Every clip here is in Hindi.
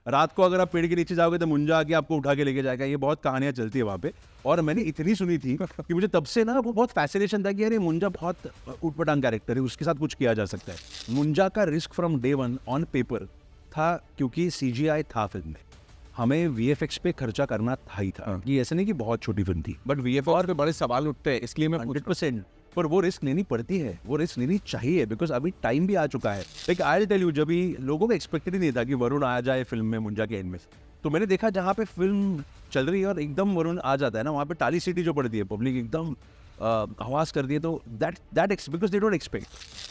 रात को अगर आप पेड़ के नीचे जाओगे तो मुंजा आके आपको उठा के लेके जाएगा। ये बहुत कहानियां चलती है वहाँ पे, और मैंने इतनी सुनी थी कि मुझे तब से ना वो बहुत फैसिनेशन था कि यार ये मुंजा बहुत उटपटांग कैरेक्टर है, उसके साथ कुछ किया जा सकता है। मुंजा का risk from day one on paper था, क्योंकि CGI था फिल्म में, हमें VFX पे खर्चा करना था ही था। ये ऐसा नहीं कि बहुत छोटी फिल्म थी, बट VFX पे बड़े सवाल उठते हैं, इसलिए मैं 100%। पर वो रिस्क लेनी पड़ती है, वो रिस्क लेनी चाहिए, बिकॉज अभी टाइम भी आ चुका है। Like I will tell you, जब भी लोगों को एक्सपेक्टेड ही नहीं था कि वरुण आ जाए फिल्म में मुंजा के एंड में, तो मैंने देखा जहाँ पे फिल्म चल रही है और एकदम वरुण आ जाता है ना, वहाँ पे ताली सीटी जो पड़ती है, पब्लिक एकदम आवाज कर दी है, तो that because they don't expect.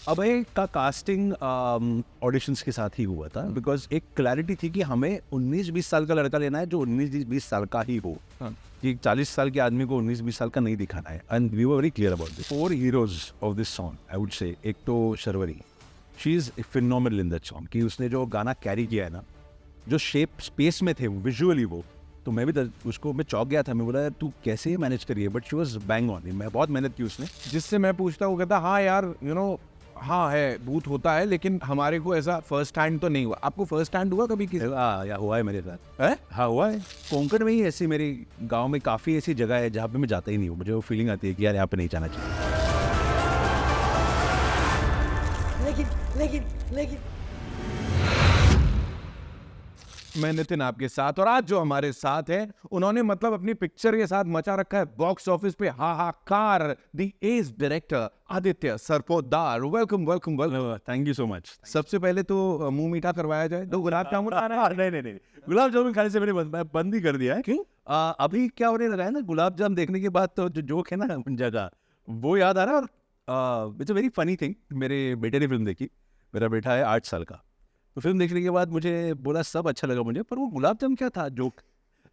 Abhay का कास्टिंग ऑडिशंस के साथ ही हुआ था, बिकॉज एक क्लैरिटी थी कि हमें 19-20 साल का लड़का लेना है जो 19-20 साल का ही हो, कि 40 साल के आदमी को 19-20 साल का नहीं दिखाना है। And we were very clear about this. 4 heroes of this song I would say, एक तो Sharvari, she is phenomenal in that song, कि उसने जो गाना कैरी किया है ना, जो शेप स्पेस में थे विजुअली वो, तो मैं भी उसको मैं चौंक गया था। मैं बोला यार तू कैसे ये मैनेज करिए, but she was bang on. मैं बहुत मेहनत की उसने। जिससे मैं पूछता हूँ, कहता हाँ यार हाँ है, भूत होता है, लेकिन हमारे को ऐसा फर्स्ट हैंड तो नहीं हुआ। आपको फर्स्ट हैंड हुआ कभी किसी? या हुआ है मेरे साथ है? हाँ हुआ है। कोंकण में ही ऐसी, मेरे गांव में काफ़ी ऐसी जगह है जहाँ पे मैं जाता ही नहीं हूँ, मुझे वो फीलिंग आती है कि यार यहाँ पे नहीं जाना चाहिए। लेकिन मैं नितिन आपके साथ, और आज जो हमारे साथ है उन्होंने मतलब अपनी पिक्चर के साथ मचा रखा है बॉक्स ऑफिस पे हाहाकार, the ace director Aditya Sarpotdar. Welcome welcome welcome, thank you so much. सबसे पहले तो मुंह मीठा करवाया जाए, तो गुलाब जामुन नहीं, गुलाब जामुन खाने से मैंने बंद ही कर दिया है। क्यों? अभी क्या होने लगा है ना, गुलाब जामुन देखने के बाद तो जो जोक है ना मुंजा का, वो याद आ रहा है। और it's a very funny thing, मेरे बेटे ने फिल्म देखी, मेरा बेटा है 8 साल का, तो फिल्म देखने के बाद मुझे बोला सब अच्छा लगा मुझे, पर वो गुलाब जामुन क्या था जोक,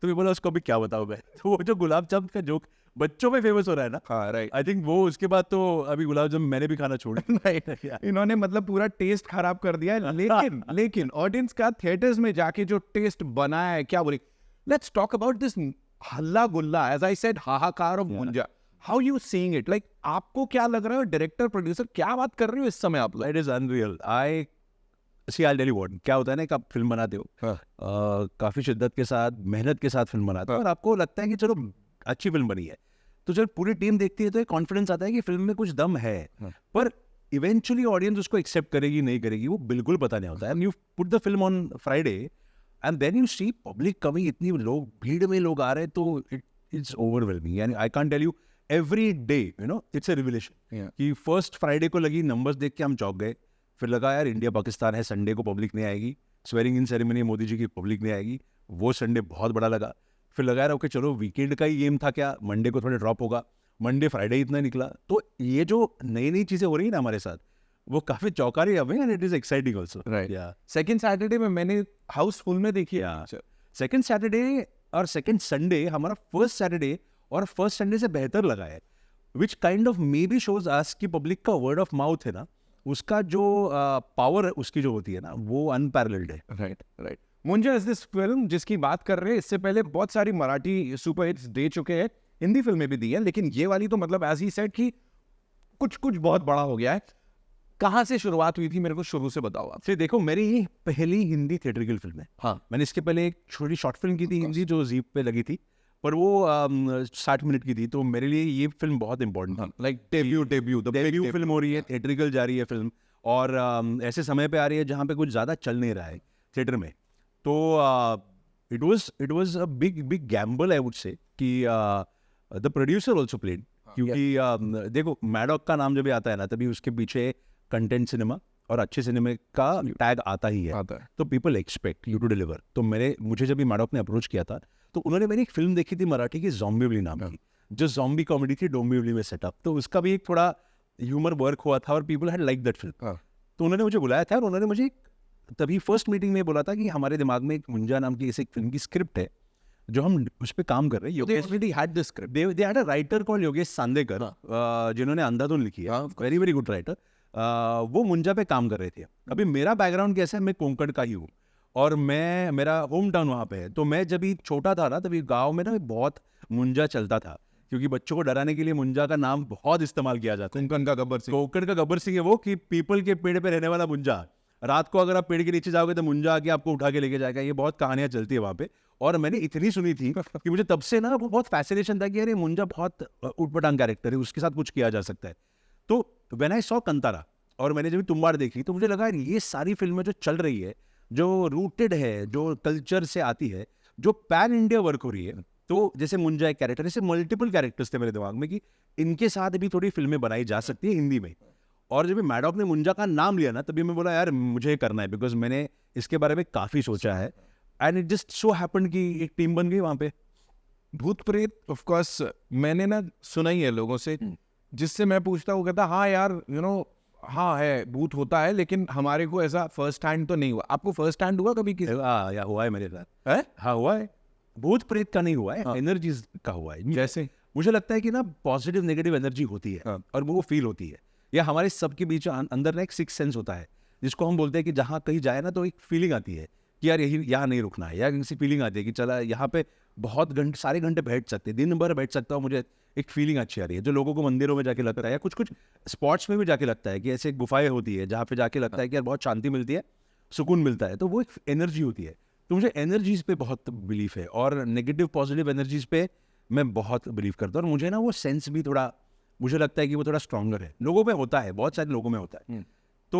तो मैं बोला उसको अभी क्या बताऊँ मैं। तो वो जो गुलाब जामुन का जोक बच्चों में फेमस हो रहा है ना, हाँ राइट, आई थिंक वो उसके बाद तो अभी गुलाब जामुन मैंने भी खाना छोड़ दिया। इन्होंने मतलब पूरा टेस्ट खराब कर दिया है। लेकिन ऑडियंस का थिएटर्स में जाके जो टेस्ट बनाया है, क्या बोले, लेट्स टॉक अबाउट दिस हल्ला गुल्ला, एज आई सेड, हाहाकार of Munjya. How you seeing it? Like आपको क्या लग रहा है, डायरेक्टर प्रोड्यूसर क्या बात कर रहे हो इस समय आप लोग? It is unreal. I'll tell you what, क्या होता है ना कि आप फिल्म बनाते हो, काफी शिद्दत के साथ, मेहनत के साथ फिल्म बनाते हो, और आपको लगता है कि चलो अच्छी फिल्म बनी है, तो जब पूरी टीम देखती है तो एक कॉन्फिडेंस आता है कि फिल्म में कुछ दम है। पर इवेंचुअली ऑडियंस उसको एक्सेप्ट करेगी नहीं करेगी वो बिल्कुल पता नहीं होता है। And you put the film on Friday and then you see public coming, इतनी लोग, भीड़ में लोग आ रहे हैं, तो इट्स ओवरवेलमिंग। यानी I can't tell you, every day it's a revelation. कि फर्स्ट फ्राइडे को लगी, नंबर्स देख के हम चौंक गए, फिर लगा यार इंडिया पाकिस्तान है, संडे को पब्लिक नहीं आएगी, swearing in ceremony Modi ji की पब्लिक नहीं आएगी, वो संडे बहुत बड़ा लगा। फिर लगा यार ओके चलो वीकेंड का ही गेम था क्या, मंडे को थोड़ा ड्रॉप होगा, मंडे फ्राइडे इतना निकला। तो ये जो नई नई चीजें हो रही है ना हमारे साथ, वो काफी चौंका रही है हमें, and it is exciting also. Right, second Saturday में मैंने हाउसफुल में देखी है। सेकंड सैटरडे और सेकंड संडे हमारा फर्स्ट सैटरडे और फर्स्ट संडे से बेहतर लगा है, which kind of may be shows us कि पब्लिक का वर्ड ऑफ माउथ है ना, उसका जो पावर उसकी जो होती है ना, वो अनपैरेलल्ड है। Right. Munjya is this film जिसकी बात कर रहे हैं, इससे पहले बहुत सारी मराठी सुपर हिट्स दे चुके हैं, हिंदी फिल्में भी दी है, लेकिन ये वाली तो मतलब एज ही सेड कि कुछ बहुत बड़ा हो गया है। कहाँ से शुरुआत हुई थी, मेरे को शुरू से बताओ आप। फिर देखो, मेरी ये पहली हिंदी थिएट्रिकल फिल्म है। हाँ, मैंने इसके पहले एक छोटी शॉर्ट फिल्म की थी हिंदी जो जीप पे लगी थी, पर वो 60 मिनट की थी, तो मेरे लिए ये फिल्म बहुत इंपॉर्टेंट थी। लाइक डेब्यू फिल्म हो रही है, थिएट्रिकल जा रही है फिल्म, और ऐसे समय पे आ रही है जहाँ पे कुछ ज़्यादा चल नहीं रहा है थिएटर में, तो it was a big Gamble I would से कि द प्रोड्यूसर ऑल्सो प्लेड, क्योंकि देखो मैडॉक का नाम जब भी आता है ना, तभी उसके पीछे कंटेंट सिनेमा और अच्छे सिनेमा का टैग आता ही है, तो people expect you to deliver. तो मुझे जब भी मैडॉक ने अप्रोच किया था, तो उन्होंने मेरी एक फिल्म देखी थी मराठी की, ज़ॉम्बिवली नाम की, जो ज़ॉम्बी कॉमेडी थी, डोंबिवली में सेटअप, तो उसका भी एक थोड़ा ह्यूमर वर्क हुआ था और people had like that film. तो उन्होंने मुझे बुलाया था और उन्होंने मुझे तभी फर्स्ट मीटिंग में बोला था कि हमारे दिमाग में एक मुंजा नाम की एक फिल्म की स्क्रिप्ट है जो हम उस पर काम कर रहे हैं। They already had the script. They had a writer called Yogesh सांदेकर, जिन्होंने अंधाधुन लिखी है, वेरी वेरी गुड राइटर। वो मुंजा पे काम कर रहे थे। अभी मेरा बैकग्राउंड कैसा है, मैं कोंकण का ही हूँ और मेरा होम टाउन वहाँ पे है, तो मैं जब भी छोटा था ना, तभी गाँव में ना बहुत मुंजा चलता था, क्योंकि बच्चों को डराने के लिए मुंजा का नाम बहुत इस्तेमाल किया जाता है। कोंकण का गब्बर सिंह है वो, कि पीपल के पेड़ पे रहने वाला मुंजा, रात को अगर आप पेड़ के नीचे जाओगे तो मुंजा आके आपको उठा के लेके जाएगा। ये बहुत कहानियां चलती है वहाँ पे, और मैंने इतनी सुनी थी कि मुझे तब से ना वो बहुत फैसिनेशन था कि अरे मुंजा बहुत उटपटांग कैरेक्टर है, उसके साथ कुछ किया जा सकता है। तो व्हेन आई सॉ कंतारा और मैंने जब तुम्बाड़ देखी तो मुझे लगा यार ये सारी फिल्में जो चल रही है, जो रूटेड है, जो कल्चर से आती है, जो पैन इंडिया वर्क हो रही है, तो जैसे मुंजा एक कैरेक्टर, जैसे मल्टीपल कैरेक्टर्स थे मेरे दिमाग में कि इनके साथ भी थोड़ी फिल्में बनाई जा सकती है हिंदी में। और जब मैडॉक ने मुंजा का नाम लिया ना, तभी मैं बोला यार मुझे ये करना है, बिकॉज मैंने इसके बारे में काफ़ी सोचा है। And it just so happened कि एक टीम बन गई वहाँ पे। भूत प्रेत ऑफ कोर्स मैंने ना सुना ही है लोगों से, जिससे मैं पूछता हूँ कहता हाँ यार हाँ है, भूत होता है, लेकिन हमारे को ऐसा फर्स्ट हैंड तो नहीं हुआ। आपको फर्स्ट हैंड हुआ कभी किसी? या हुआ है मेरे साथ। है? हाँ हुआ है, भूत प्रेत का नहीं हुआ है, एनर्जीज का हुआ है। जैसे मुझे लगता है कि ना पॉजिटिव नेगेटिव एनर्जी होती है और वो फील होती है, या हमारे सबके बीच अंदर ना एक सिक्स सेंस होता है जिसको हम बोलते हैं कि जहाँ कहीं जाए ना तो एक फीलिंग आती है कि यार यही यहाँ नहीं रुकना है, या किसी फीलिंग आती है कि चला यहाँ पे बहुत घंटे सारे घंटे बैठ सकते हैं, दिन भर बैठ सकता हूँ, मुझे एक फीलिंग अच्छी आ रही है। जो लोगों को मंदिरों में जाके लगता है या कुछ कुछ स्पॉट्स में भी जाके लगता है कि ऐसे गुफाएं होती है जहाँ पे जाके लगता है कि यार बहुत शांति मिलती है, सुकून मिलता है, तो वो एक एनर्जी होती है। तो मुझे एनर्जीज पे बहुत बिलीफ है और नेगेटिव पॉजिटिव एनर्जीज पे मैं बहुत बिलीव करता हूँ। और मुझे ना वो सेंस भी थोड़ा, मुझे लगता है कि वो थोड़ा स्ट्रॉन्गर है, लोगों में होता है, बहुत सारे लोगों में होता है। तो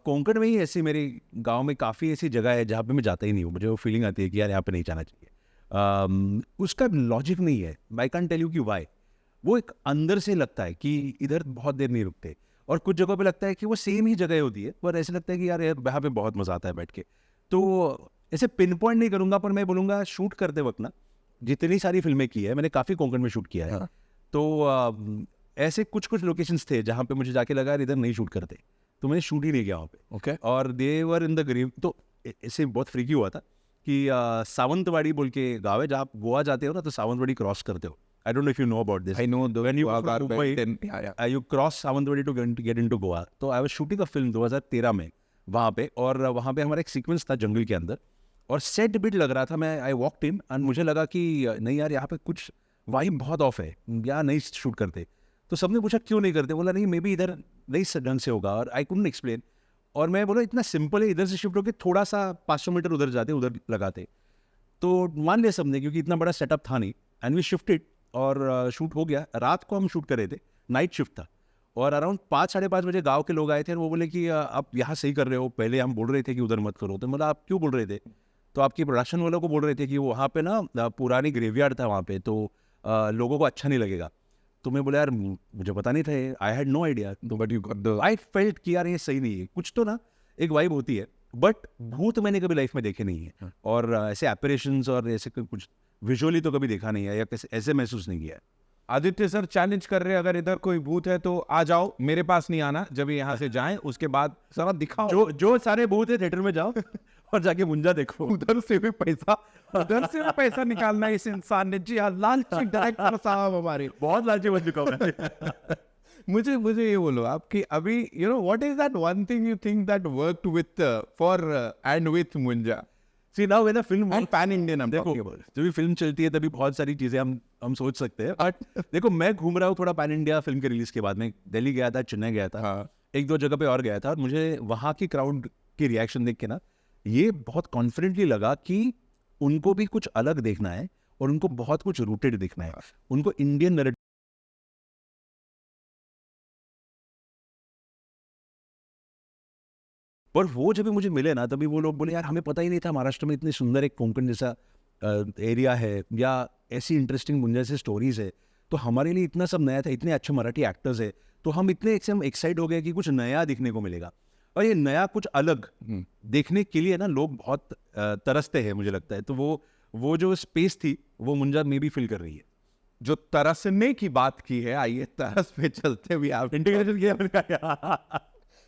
कोंकण में ही ऐसी, मेरे गांव में काफ़ी ऐसी जगह है जहाँ पे मैं जाता ही नहीं हूँ, मुझे वो फीलिंग आती है कि यार यहाँ पे नहीं जाना चाहिए। उसका लॉजिक नहीं है, आई कैन टेल यू कि वाई। वो एक अंदर से लगता है कि इधर बहुत देर नहीं रुकते, और कुछ जगहों पे लगता है कि वो सेम ही जगह होती है, पर ऐसे लगता है कि यार यहाँ पे बहुत मज़ा आता है बैठ के। तो ऐसे पिन पॉइंट नहीं करूँगा, पर मैं बोलूँगा शूट करते वक्त ना जितनी सारी फिल्में की है मैंने, काफ़ी कोंकण में शूट किया है। तो ऐसे कुछ कुछ लोकेशंस थे जहाँ पे मुझे जाके लगा यार इधर नहीं शूट करते, तो मैंने शूट ही नहीं किया वहाँ पे। ओके। और दे वर इन द ग्रीव। तो ऐसे बहुत फ्रीकी हुआ था कि सावंतवाड़ी बोल के गाँव है, जहाँ आप गोवा जाते हो ना तो सावंतवाड़ी क्रॉस करते हो। I don't know if you know about this. I know When you go from Mumbai, you cross Sawantwadi to get into Goa. तो I was shooting a film 2013 में वहाँ पे, और वहाँ पे हमारा एक सीक्वेंस था जंगल के अंदर, और सेट बिट लग रहा था। मैं आई वॉकड इन एंड मुझे लगा कि नहीं यार यहाँ पे कुछ वाइब बहुत ऑफ है, या नहीं शूट करते। तो सबने पूछा क्यों नहीं करते, बोला नहीं मे बी इधर नहीं ढंग से होगा, और आई कुडंट एक्सप्लेन। और मैं बोला इतना सिंपल है, इधर से शिफ्ट होकर थोड़ा सा 500 मीटर उधर जाते उधर लगाते। तो मान लिया सबने, क्योंकि इतना बड़ा सेटअप था नहीं, एंड वी शिफ्टेड और शूट हो गया। रात को हम शूट कर रहे थे, नाइट शिफ्ट था, और अराउंड 5 साढ़े 5 बजे गांव के लोग आए थे और वो बोले कि आप यहाँ सही कर रहे हो, पहले हम बोल रहे थे कि उधर मत करो। तो मतलब आप क्यों बोल रहे थे? तो आपकी प्रोडक्शन वालों को बोल रहे थे कि वहाँ पे ना पुरानी ग्रेवयार्ड था वहाँ पे, तो लोगों को अच्छा नहीं लगेगा। तो मैं बोला यार मुझे पता नहीं था, I had no idea, but you got the, I felt कि यार ये सही नहीं है, कुछ तो ना एक वाइब होती है। बट भूत मैंने कभी लाइफ में देखे नहीं है, और ऐसे एपरेशंस और ऐसे कुछ विजुअली तो कभी देखा नहीं है, या ऐसे महसूस नहीं किया है। आदित्य सर चैलेंज कर रहे हैं, अगर इधर कोई भूत है तो आ जाओ, मेरे पास नहीं आना, जब यहाँ से जाएं उसके बाद सारा दिखाओ। जो सारे भूत है थिएटर में जाओ और जाके मुंजा देखो। उधर से भी पैसा निकालना है इस इंसान ने। जी हाँ, लालची डायरेक्टर साहब हमारे। बहुत लालची बन चुका हूँ। मुझे ये बोलो आपकी अभी what is that one thing you think that worked with for and with Munjya? See now when a film and pan Indian हम देखो, जब भी फिल्म चलती है तभी बहुत सारी चीजें हम सोच सकते हैं। बट देखो मैं घूम रहा हूँ थोड़ा पैन इंडिया फिल्म के रिलीज के बाद, में दिल्ली गया था, चेन्नई गया था, एक दो जगह पे और गया था, और मुझे वहाँ की क्राउड की रिएक्शन देख के ना ये बहुत कॉन्फिडेंटली लगा कि उनको भी कुछ अलग देखना है, और उनको बहुत कुछ रूटेड देखना है, उनको इंडियन नैरेटिव। पर वो जब भी मुझे मिले ना, तभी वो लोग बोले यार हमें पता ही नहीं था महाराष्ट्र में इतनी सुंदर एक कोंकण जैसा एरिया है, या ऐसी इंटरेस्टिंग मुंजा से स्टोरीज है। तो हमारे लिए इतना सब नया था, इतने अच्छे मराठी एक्टर्स है, तो हम इतने एकदम एक्साइट हो गए कि कुछ नया दिखने को मिलेगा। और ये नया कुछ अलग देखने के लिए ना लोग बहुत तरसते हैं, मुझे लगता है। तो वो जो स्पेस थी वो मुंजा में भी फिल कर रही है। जो तरसने की बात की है, आइए तरस पे चलते हुए आप इंटीग्रेशन किया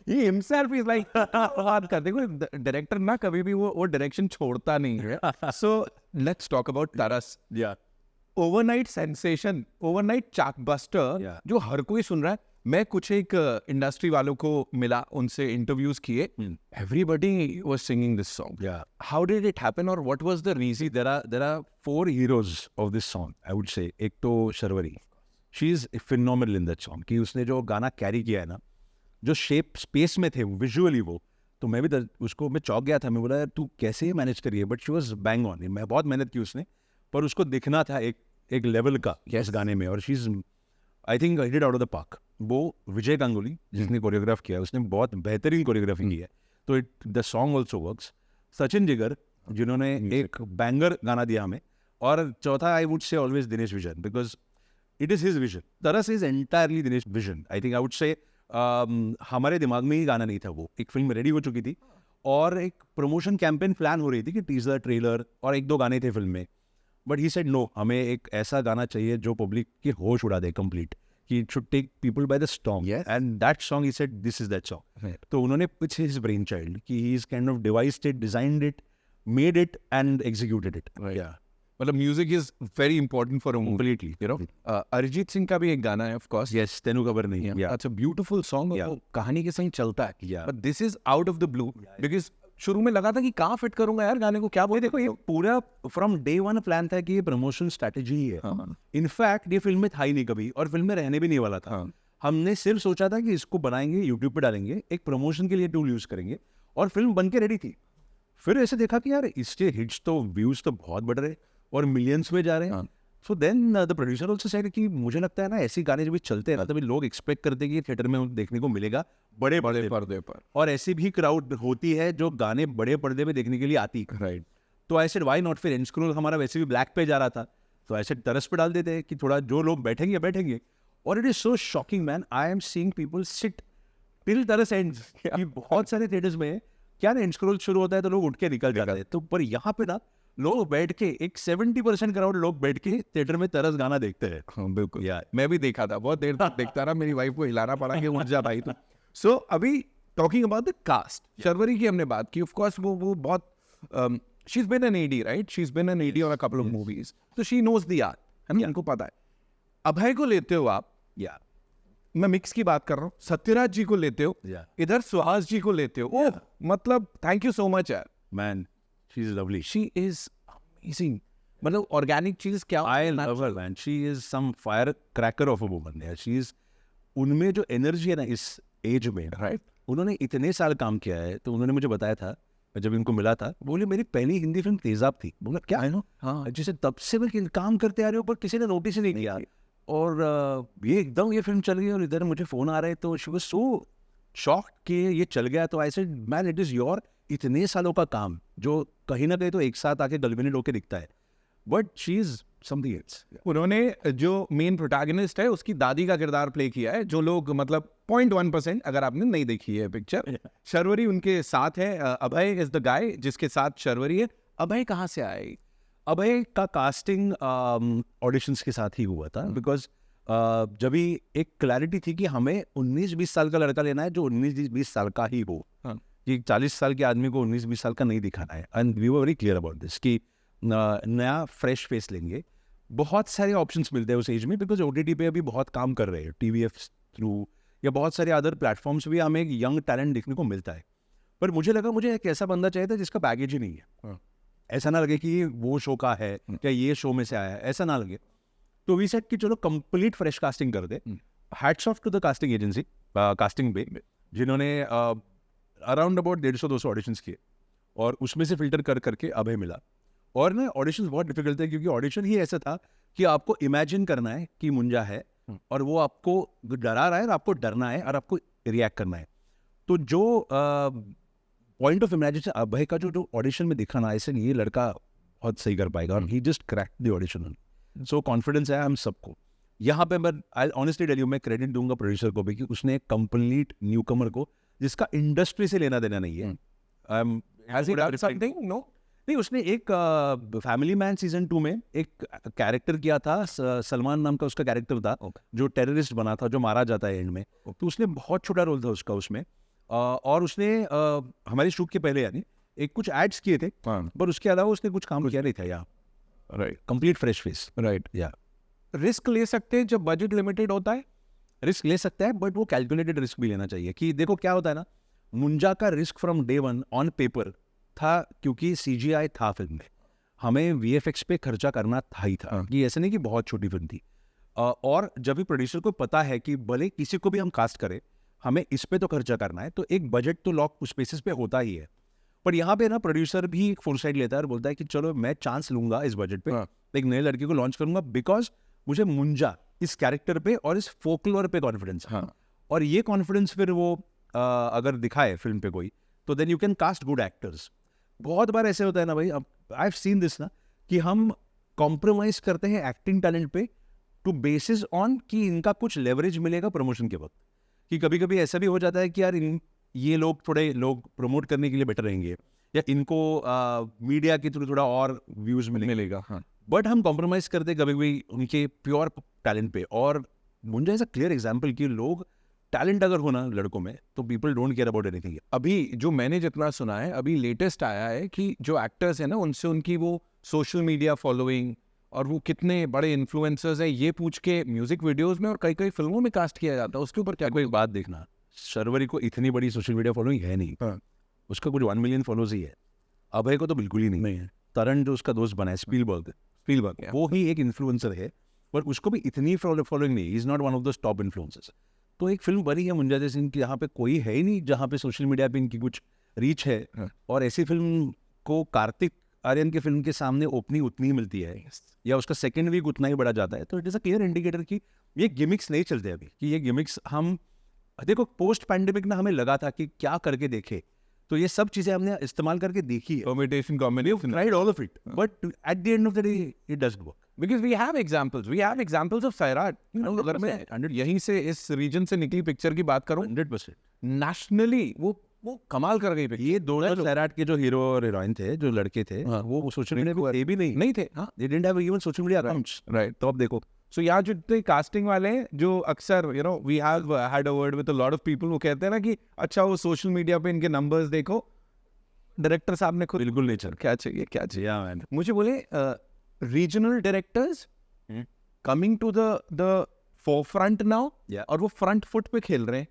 ये हिमसेल्फ इज लाइक बात कर, देखो डायरेक्टर ना कभी भी वो डायरेक्शन छोड़ता नहीं है। सो लेट्स टॉक अबाउट तरस। या ओवरनाइट सेंसेशन, ओवरनाइट चाकबस्टर, Yeah. जो हर कोई सुन रहा है। मैं कुछ एक इंडस्ट्री वालों को मिला, उनसे इंटरव्यूज किए, everybody was singing this song. या हाउ डिड इट हैपन और what was the reason? there are 4 heroes of this song, I would say. एक तो Sharvari, she is phenomenal in that song, कि उसने जो गाना कैरी किया है ना, जो शेप स्पेस में थे विजुअली वो, तो मैं भी उसको मैं चौंक गया था, मैं बोला यार तू कैसे ये मैनेज करिए, but she was bang on. मैं बहुत मेहनत की उसने, पर उसको दिखना था एक लेवल का इस गाने में, और she is I think hit out of the park. वो विजय गांगुली जिसने कोरियोग्राफ किया है, उसने बहुत बेहतरीन कोरियोग्राफी की है, तो the song also works. Sachin Jigar जिन्होंने एक बैंगर गाना दिया हमें, और चौथा I would say always Dinesh vision, because it is his vision. Taras is entirely Dinesh vision. I think I would say हमारे दिमाग में ही गाना नहीं था, वो एक फिल्म रेडी हो चुकी थी और एक प्रमोशन कैंपेन प्लान हो रही थी कि टीजर, ट्रेलर और 1-2 गाने थे फिल्म में, बट ही सेड नो, हमें एक ऐसा गाना चाहिए जो पब्लिक के होश उड़ा दे कंप्लीट, कि it should take people by the storm, and that song he said this is that song. तो उन्होंने इट्स हिज ब्रेन चाइल्ड कि he is kind of devised it, designed it, made it and executed it. मतलब music is very important for a movie, completely, you know. Arijit Singh का भी एक गाना है, ऑफ कोर्स, यस, तेनू खबर नहीं है, अच्छा ब्यूटीफुल सॉन्ग, Yeah. वो कहानी के संग चलता है, Yeah. But this is out of the blue, because शुरू में लगा था कि कहाँ फिट करूंगा यार गाने को, क्या बोले। देखो ये पूरा फ्रॉम डे वन प्लान था कि ये प्रमोशन स्ट्रैटेजी ही है। हाँ। इनफैक्ट ये फिल्म में था ही नहीं कभी, और फिल्म में रहने भी नहीं वाला था। हाँ। हमने सिर्फ सोचा था कि इसको बनाएंगे, यूट्यूब पे डालेंगे, एक प्रमोशन के लिए टूल यूज करेंगे, और फिल्म बन के रेडी थी। फिर ऐसे देखा कि यार इसके हिट्स तो, व्यूज तो बहुत बढ़ रहे और मिलियंस में जा रहे हैं। So then the producer also said कि मुझे लगता है ना ऐसे गाने जब भी चलते हैं ना, तभी लोग एक्सपेक्ट करते हैं कि थिएटर में देखने को मिलेगा बड़े बड़े पर्दे पर, और ऐसी भी क्राउड होती है जो गाने बड़े पर्दे पे देखने के लिए आती है। राइट। तो ऐसे वाई नॉट, फिर एंड स्क्रोल हमारा वैसे भी ब्लैक पे जा रहा था, तो ऐसे तरस पे डाल देते हैं कि थोड़ा जो लोग बैठेंगे। और it is so shocking man, I am seeing people sit till तरस एंड्स। कि बहुत सारे थिएटर्स में क्या ना, एंड स्क्रोल शुरू होता है तो लोग उठ के निकल जाते हैं, तो पर यहाँ पे ना लोग बैठ के, एक 70% क्राउड लोग बैठ के थिएटर में तरस गाना देखते हैं। हाँ बिल्कुल यार, मैं भी देखा था, बहुत देर तक देखता रहा, मेरी वाइफ को हिलाना पड़ा कि उठ जा भाई तू। सो अभी talking about the cast, Sharvari की हमने बात की, ऑफ कोर्स वो बहुत she is been an AD, right, she is been an AD on a couple of movies, तो शी नोज द आर्ट, है ना, उनको पता है। अभय को लेते हो आप, या मैं मिक्स की बात कर रहा हूँ, सत्यराज जी को लेते हो, Yeah. इधर सुहास जी को लेते हो, ओह मतलब थैंक यू सो मच यार, man, she is lovely. She is amazing. मतलब ऑर्गेनिक चीज क्या, I love her, man. She is some firecracker of a woman. Yeah, she is, उनमें जो एनर्जी है ना इस एज में, राइट, उन्होंने इतने साल काम किया है। तो उन्होंने मुझे बताया था, जब इनको मिला था, बोले मेरी पहली हिंदी फिल्म तेजाब थी। बोला क्या है ना, हाँ जैसे तब से मैं काम करते आ रहे हो पर किसी ने नोटिस ही नहीं किया, और ये एकदम ये फिल्म चल गई और इधर मुझे फोन आ रहे, तो शी वाज सो शॉक्ड कि ये चल गया। तो I said man, it is your इतने सालों का काम जो कहीं ना कहीं तो एक साथ आके गलबिनेट होके दिखता है, but she is something else. उन्होंने जो मेन प्रोटैगनिस्ट है उसकी दादी का किरदार प्ले किया है, जो लोग मतलब 0.1%, अगर आपने नहीं देखी है पिक्चर, शर्वरी उनके साथ है। अभय इज द गाय जिसके साथ शर्वरी है। अभय कहाँ से आए? अभय का कास्टिंग ऑडिशंस के साथ ही हुआ था, बिकॉज जब ही एक क्लैरिटी थी कि हमें 19-20 साल का लड़का लेना है जो 19-20 साल का ही हो, कि 40 साल के आदमी को 19-20 साल का नहीं दिखाना है। And we were very clear about this कि नया फ्रेश फेस लेंगे। बहुत सारे ऑप्शंस मिलते हैं उस एज में, बिकॉज OTT पे अभी बहुत काम कर रहे हैं, TVF थ्रू या बहुत सारे अदर प्लेटफॉर्म्स भी हमें एक यंग टैलेंट देखने को मिलता है। पर मुझे लगा मुझे एक ऐसा बंदा चाहिए था जिसका बैगेज ही नहीं है, ऐसा ना लगे कि ये वो शो का है या ये शो में से आया है, ऐसा ना लगे। तो वी सेड कि चलो कंप्लीट फ्रेश कास्टिंग कर दे। Hats off to the casting agency, Casting Bay, जिन्होंने अराउंड अबाउट 150-200 ऑडिशंस किए और उसमें से फिल्टर कर करके अभय मिला। और ना ऑडिशंस बहुत डिफिकल्ट थे, क्योंकि ऑडिशन ही ऐसा था कि आपको इमेजिन करना है कि मुंजा है और वो आपको डरा रहा है और आपको डरना है और आपको रिएक्ट करना है। तो जो पॉइंट ऑफ इमेजिनेशन अभय का जो ऑडिशन में दिखा ना, ऐसे ये लड़का बहुत सही कर पाएगा, और he just cracked the audition. So confidence है हम सबको। यहाँ पे मैं आई ऑनेस्टली टेल यू, मैं क्रेडिट दूंगा प्रोड्यूसर को भी कि उसने एक कंप्लीट न्यूकमर को, जिसका इंडस्ट्री से लेना देना नहीं है, Has he done something? No? नहीं, उसने एक फैमिली मैन सीजन 2 में एक कैरेक्टर किया था, सलमान नाम का उसका कैरेक्टर था, जो टेररिस्ट बना था, जो मारा जाता है एंड में। तो उसने बहुत छोटा रोल था उसका उसमें, और उसने हमारी शूट के पहले यानी एक कुछ एड्स किए थे, पर उसके अलावा उसने कुछ काम किया नहीं था। यहाँ right, complete fresh face. Right. या रिस्क ले सकते हैं जब बजट लिमिटेड होता है, रिस्क ले सकता है, बट वो कैलकुलेटेड रिस्क भी लेना चाहिए। कि देखो क्या होता है ना, मुंजा का risk from day one on paper था, क्योंकि CGI था फिल्म में, हमें VFX पे खर्चा करना था ही था। ये ऐसे नहीं कि बहुत छोटी फिल्म थी। और जब भी प्रोड्यूसर को पता है कि भले किसी को भी हम कास्ट करें, हमें इस पे तो खर्चा करना है, तो एक बजट तो लॉक उस बेसिस पे होता ही है। पर यहाँ पे ना प्रोड्यूसर भी एक फोरसाइट लेता है और बोलता है कि चलो मैं चांस लूंगा इस बजट पे, एक नए लड़के को लॉन्च करूंगा बिकॉज मुझे मुंजा इस कैरेक्टर पे और इस फोकलोर पे कॉन्फिडेंस है। और ये कॉन्फिडेंस फिर वो अगर दिखाए फिल्म पे कोई, तो then you can cast good actors. बहुत बार ऐसे होता है ना भाई, आई हैव सीन दिस ना, कि हम कॉम्प्रोमाइज करते हैं एक्टिंग टैलेंट पे टू बेसिस ऑन कि इनका कुछ लेवरेज मिलेगा प्रमोशन के वक्त। कि कभी कभी ऐसा भी हो जाता है कि यार ये लोग थोड़े लोग प्रमोट करने के लिए बेटर रहेंगे, या इनको मीडिया के थ्रू थोड़ा और व्यूज मिलेगा। बट हम कॉम्प्रोमाइज करते कभी कभी उनके प्योर टैलेंट पे। और मुझे ऐसा क्लियर एग्जाम्पल कि लोग टैलेंट अगर होना लड़कों में, तो people don't care about anything. अभी जो मैंने जितना सुना है, अभी लेटेस्ट आया है कि जो एक्टर्स है ना, उनसे उनकी वो सोशल मीडिया फॉलोइंग और वो कितने बड़े इन्फ्लुएंसर्स हैं, ये पूछ के म्यूजिक वीडियोस में और कई कई फिल्मों में कास्ट किया जाता है। उसके ऊपर क्या कोई बात देखना, शर्वरी को इतनी बड़ी सोशल मीडिया फॉलोइंग है नहीं, उसका कुछ 1 मिलियन फॉलोअर्स ही है। अभय को तो बिल्कुल ही नहीं है। तरण जो उसका दोस्त बना है, स्पीलबर्ग, वो ही एक इन्फ्लुएंसर है, पर उसको भी इतनी फॉलोइंग नहीं, is not one of the top influencers. तो एक फिल्म बनी है मुंजा जैसी, इनकी यहाँ पे कोई है ही नहीं जहाँ पे सोशल मीडिया पे इनकी कुछ रीच है। और ऐसी फिल्म को कार्तिक आर्यन की फिल्म के सामने ओपनिंग उतनी ही मिलती है, या उसका सेकंड वीक उतना ही बड़ा जाता है। तो it is a clear indicator कि ये गिमिक्स नहीं चलते अभी, कि ये गिमिक्स हम देखो पोस्ट पैंडेमिक ना हमें लगा था कि क्या करके देखे, तो ये सब चीजें हमने इस्तेमाल करके देखी है। Permutation combination, tried all of it, but at the end of the day it doesn't work. because we have examples of Sairat. अगर मैं यहीं से इस रीजन से निकली पिक्चर की बात करूं, 100%। नेशनली वो कमाल कर गई पिक्चर। ये दोनों सैराट के जो हीरो और हीरोइन थे, जो लड़के थे, वो सोशल मीडिया पे भी नहीं थे। हाँ, they didn't have even social media accounts, right. तो अब देखो। सो यहाँ जितने कास्टिंग वाले हैं, जो अक्सर we have had a word with a lot of people, वो कहते हैं ना कि अच्छा वो सोशल मीडिया पे इनके नंबर्स देखो, डायरेक्टर साहब ने खुद बिल्कुल नहीं चल क्या चाहिए। yeah man, मुझे बोले regional directors coming to the forefront now, Yeah. और वो फ्रंट फुट पे खेल रहे हैं।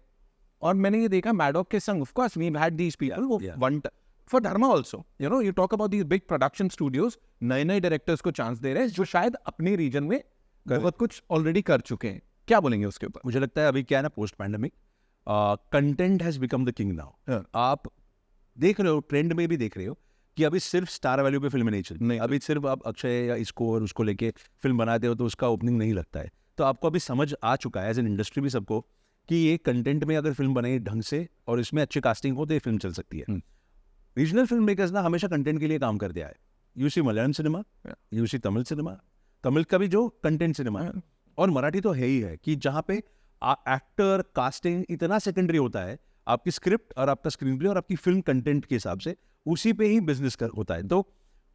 और मैंने ये देखा मैडॉक के संग, of course we had these people, वो Yeah. One for Dharma also, you talk about these big production studios, नए डायरेक्टर्स को चांस दे रहे हैं जो शायद अपने रीजन में बहुत कुछ ऑलरेडी कर चुके हैं। क्या बोलेंगे उसके ऊपर? मुझे लगता है अभी क्या है ना, post pandemic content has become the king now. आप देख रहे हो, ट्रेंड में भी देख रहे हो कि अभी सिर्फ स्टार वैल्यू पे फिल्में नहीं चलती। अभी सिर्फ आप अक्षय या इसको और उसको लेके फिल्म बनाते हो तो उसका ओपनिंग नहीं लगता है। तो आपको अभी समझ आ चुका है एज एन इंडस्ट्री भी सबको कि ये कंटेंट में अगर फिल्म बने ढंग से और इसमें अच्छी कास्टिंग हो तो ये फिल्म चल सकती है। रीजनल फिल्म मेकर्स ना हमेशा कंटेंट के लिए काम करते आए। You see Malayalam cinema, you see Tamil cinema, Tamil का भी जो कंटेंट सिनेमा है, और मराठी तो है ही है कि जहाँ पे एक्टर कास्टिंग इतना सेकेंडरी होता है, आपकी स्क्रिप्ट और आपका स्क्रीन प्ले और आपकी फिल्म कंटेंट के हिसाब से उसी पे ही बिजनेस होता है। तो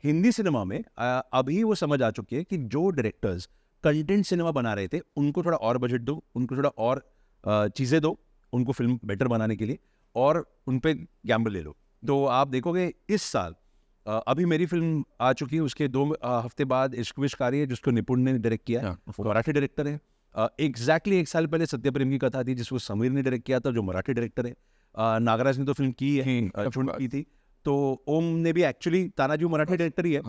हिंदी सिनेमा में अभी वो समझ आ चुकी है कि जो डायरेक्टर्स कंटेंट सिनेमा बना रहे थे उनको थोड़ा और बजट दो, उनको थोड़ा और चीज़ें दो उनको फिल्म बेटर बनाने के लिए, और उन पे गैम्बल ले लो। तो आप देखोगे इस साल अभी मेरी फिल्म आ चुकी है, उसके 2 हफ्ते बाद इश्क विश्क आ रही है जिसको निपुण ने डायरेक्ट किया है, वो मराठी डायरेक्टर है। एग्जैक्टली 1 साल पहले सत्यप्रेम की कथा थी जिसको समीर ने डायरेक्ट किया था, जो मराठी डायरेक्टर है। नागराज ने तो फिल्म की है, छुंड की थी। तो ओम ने भी एक्चुअली, तानाजी मराठी डायरेक्टर ही है।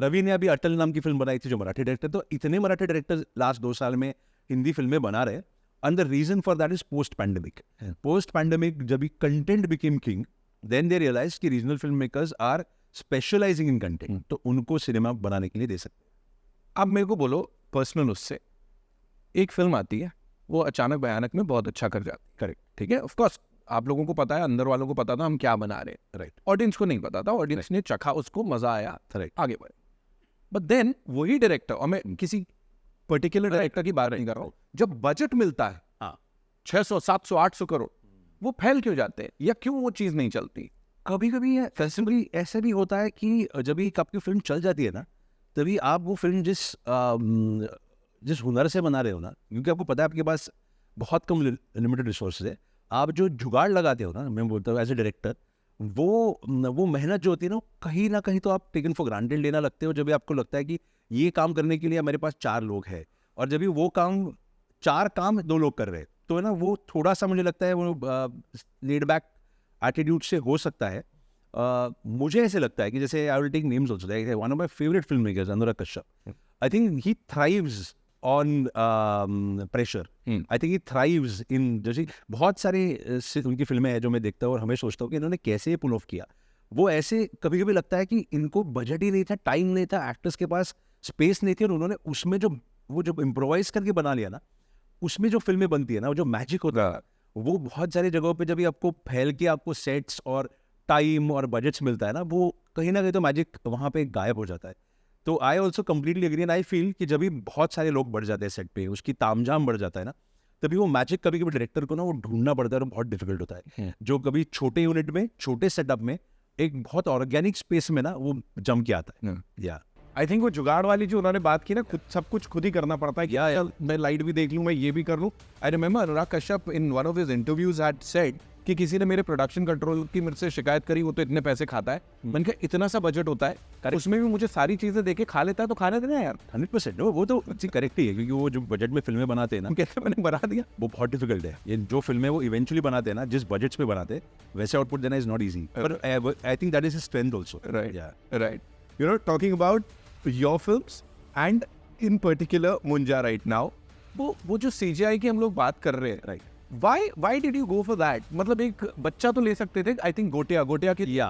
रवि ने अभी अटल नाम की फिल्म बनाई थी जो मराठी डायरेक्टर। तो इतने मराठी डायरेक्टर लास्ट 2 साल में हिंदी फिल्में बना रहे, and the reason for that is post pandemic. Post pandemic जब content became king, then they realise कि regional film makers are specialising in content, तो उनको सिनेमा बनाने के लिए दे सकते हैं। अब मेरे को बोलो पर्सनल, उससे एक फिल्म आती है, वो अचानक भयानक में बहुत अच्छा कर जाती है, करेक्ट, ठीक है, ऑफ कोर्स आप लोगों को पता है, अंदर वालों को पता था हम क्या बना रहे हैं, राइट, ऑडियंस को नहीं पता था, ऑडियंस ने चखा, उसको मजा आया, राइट, आगे बढ़े। बट देन वही डायरेक्टर, और मैं किसी पर्टिकुलर डायरेक्टर की बात नहीं कर रहा हूँ, जब बजट मिलता है 600 700 800 करोड़, वो फैल क्यों जाते हैं, या क्यों वो चीज नहीं चलती? कभी कभी फेस्टिवली ऐसा भी होता है कि जब भी आपकी फिल्म चल जाती है ना, तभी आप वो फिल्म जिस हुनर से बना रहे हो ना, क्योंकि आपको पता है आपके पास बहुत कम लिमिटेड रिसोर्सेज है, आप जो जुगाड़ लगाते हो ना, मैं बोलता हूँ एज ए डायरेक्टर, वो मेहनत जो होती है ना कहीं तो आप टेकन फॉर ग्रांटेड लेना लगते हो। जब भी आपको लगता है कि ये काम करने के लिए मेरे पास 4 लोग हैं, और जब भी वो काम 4 काम 2 लोग कर रहे हैं, तो है ना वो थोड़ा सा मुझे लगता है वो लेड बैक एटीट्यूड से हो सकता है। मुझे ऐसे लगता है कि जैसे I will take names also, like one of my favourite film makers Anurag Kashyap, I think he thrives on pressure. I think he thrives in, जैसे बहुत सारे उनकी फिल्में हैं जो मैं देखता हूँ और हमें सोचता हूँ कि इन्होंने कैसे पुल ऑफ किया. वो ऐसे कभी कभी लगता है कि इनको बजट ही नहीं था, टाइम नहीं था, एक्टर्स के पास स्पेस नहीं थी, और उन्होंने उसमें जो इम्प्रोवाइज करके बना लिया ना, उसमें जो फिल्में बनती है ना, वो जो मैजिक होता है, वो बहुत सारी जगहों पे जब भी आपको फैल के आपको सेट्स और टाइम और बजट्स मिलता है ना, वो कहीं ना कहीं तो मैजिक वहाँ पे गायब हो जाता है. तो I also completely agree and I feel कि जब भी बहुत सारे लोग बढ़ जाते हैं सेट पे, उसकी तामझाम बढ़ जाता है ना, तभी वो मैजिक कभी कभी डायरेक्टर को ना वो ढूंढना पड़ता है और बहुत डिफिकल्ट होता है. जो कभी छोटे यूनिट में, छोटे सेटअप में, एक बहुत ऑर्गेनिक स्पेस में ना वो जम के आता है. या आई थिंक वो जुगाड़ वाली जो उन्होंने बात की ना, खुद सब कुछ खुद ही करना पड़ता है कि Yeah, yeah. चल मैं लाइट भी देख लूँ, मैं ये भी कर लूँ. I remember Anurag Kashyap in one of his interviews had said कि किसी ने मेरे प्रोडक्शन कंट्रोल की मेरे से शिकायत करी, वो तो इतने पैसे खाता है. मैंने कहा इतना सा बजट होता है, उसमें भी मुझे सारी चीजें देके खा लेता है, तो खाने देना यार. 100%. वो तो करेक्ट ही है, क्योंकि वो जो बजट में फिल्में बनाते हैं ना, कैसे मैंने बना दिया. वो बहुत डिफिकल्ट है. ये जो फिल्में वो इवेंचुअली बनाते हैं ना, जिस बजट्स पे बनाते हैं, वैसे आउटपुट देना इज नॉट इजी. पर I think that is his strength also. Right. You know, talking about your films and in particular Munja right now, वो जो CGI की हम लोग बात कर रहे हैं, right. why did you go for that? मतलब एक बच्चा तो ले सकते थे. आई थिंक गोटिया की या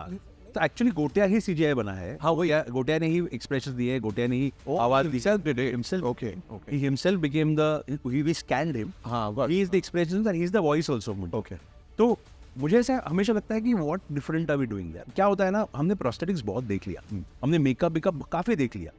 तो एक्चुअली गोटिया ही सीजीआई बना है. हाँ, वो गोटिया ने ही एक्सप्रेशंस दिए, गोटिया ने ही आवाज दी. himself. Okay. He himself became we scanned him. हाँ, He is the expressions and he is the voice also of Munja. Okay. तो मुझे ऐसा हमेशा लगता है कि what different are we doing there. क्या होता है ना, हमने प्रोस्थेटिक्स बहुत देख लिया, हमने मेकअप काफी देख लिया.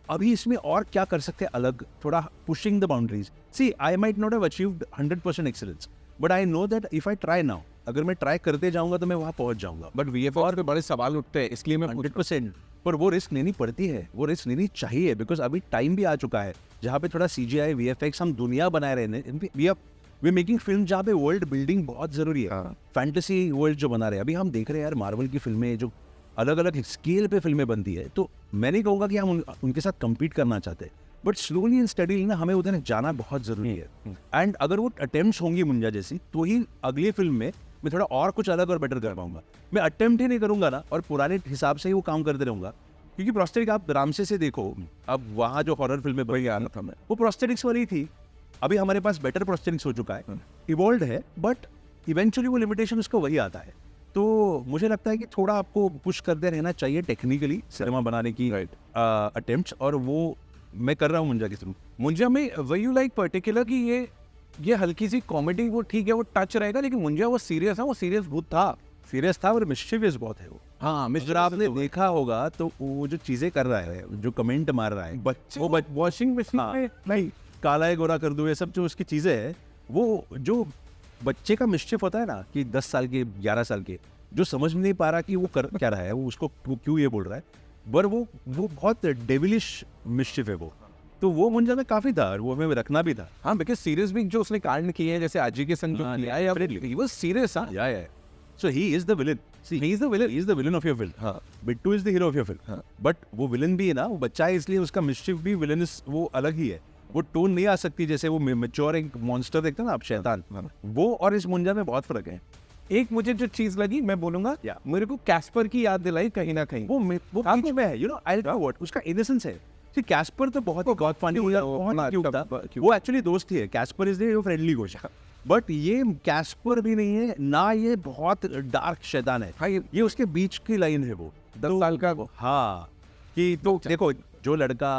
अभी इसमें और क्या कर सकते हैं अलग, थोड़ा pushing the boundaries. See, I might not have achieved 100% excellence, but I know that if I try now, अगर मैं ट्राई करते जाऊंगा तो मैं वहां पहुंच जाऊंगा. बट VFX पे बड़े सवाल उठते हैं, इसलिए मैं 100%. पर वो रिस्क लेनी पड़ती है, वो रिस्क लेनी चाहिए, बिकॉज अभी टाइम भी आ चुका है जहाँ पे थोड़ा CGI VFX हम दुनिया बनाए रहे हैं. वी मेकिंग फिल्म जहाँ पे वर्ल्ड बिल्डिंग बहुत जरूरी है. फैंटेसी वर्ल्ड जो बना रहे हैं, अभी हम देख रहे हैं यार मार्वल की फिल्में, जो अलग अलग स्केल पे फिल्में बनती है. तो मैं नहीं कहूँगा कि हम उनके साथ कम्पीट करना चाहते हैं, बट स्लोली एंड स्टडीली ना हमें उधर जाना बहुत जरूरी है. एंड अगर वो अटेम्प्ट्स होंगी मुंजा जैसी, तो ही अगली फिल्म में मैं थोड़ा और कुछ अलग और बेटर कर पाऊंगा. मैं अटेम्प्ट ही नहीं करूंगा ना, और पुराने हिसाब से ही वो काम करते रहूंगा. क्योंकि प्रोस्थेटिक आप रामसे से देखो, अब वहाँ जो हॉरर फिल्में बन गया था, वो प्रोस्थेटिक्स वाली थी. अभी हमारे पास बेटर प्रोस्थेटिक्स हो चुका है, इवॉल्व है, बट इवेंचुअली वो लिमिटेशन उसको वही आता है. तो मुझे लगता है कि थोड़ा आपको पुश करते रहना चाहिए टेक्निकली सिनेमा बनाने की अटेम्प्ट्स, और वो मैं कर रहा हूँ मुंजा के थ्रू. मुंजा में वही यू लाइक पर्टिकुलर कि ये हल्की सी कॉमेडी, वो ठीक है, वो टच रहेगा, लेकिन मुंजा वो सीरियस है, वो सीरियस भूत था. सीरियस था और मिस्chievous बहुत है वो. हाँ, अगर आपने देखा होगा तो वो जो चीजें कर रहा है, जो कमेंट मार रहा है, बच्चे वो वॉशिंग मशीन में नहीं, काला है गोरा कर दो, ये सब जो उसकी चीजें है, वो जो बच्चे का मिस्चिफ होता है ना, कि 10 साल के 11 साल के, जो समझ में नहीं पा रहा कि वो कर क्या रहा है, वो उसको वो क्यों ये बोल रहा है, पर वो बहुत डेविलिश मिस्चिफ है वो. तो वो मुंजा में काफी था, और वो हमें रखना भी था. हाँ, बिकॉज सीरियस भी जो उसने कांड किए हैं, जैसे आजी के संग जो किया है, he was serious. हाँ, या so he is the villain. See, he is the villain of your film. हाँ, Bittu is the hero of your film. हाँ, बट वो विलन भी है ना, वो बच्चा है, इसलिए उसका मिस्चिफ भी विलन वो अलग ही है. वो टोन नहीं आ सकती जैसे वो मेच्योर एक मॉन्स्टर देखते हैं ना आप, शैतान, वो और इस मुंजा में बहुत फर्क है. एक मुझे जो चीज लगी, मैं बोलूंगा, मेरे को कैस्पर की याद दिलाई कहीं ना कहीं. वो बीच में है, you know, I know what, उसका इनोसेंस है. सी, कैस्पर तो बहुत गॉड फनी, बहुत क्यूट था. वो एक्चुअली दोस्त ही है. Caspar is the friendly ghost, but ये कैस्पर भी नहीं है ना, ये बहुत डार्क शैतान है. हाँ, ये उसके बीच की लाइन है. वो 10 साल का. हाँ, कि तो देखो, जो लड़का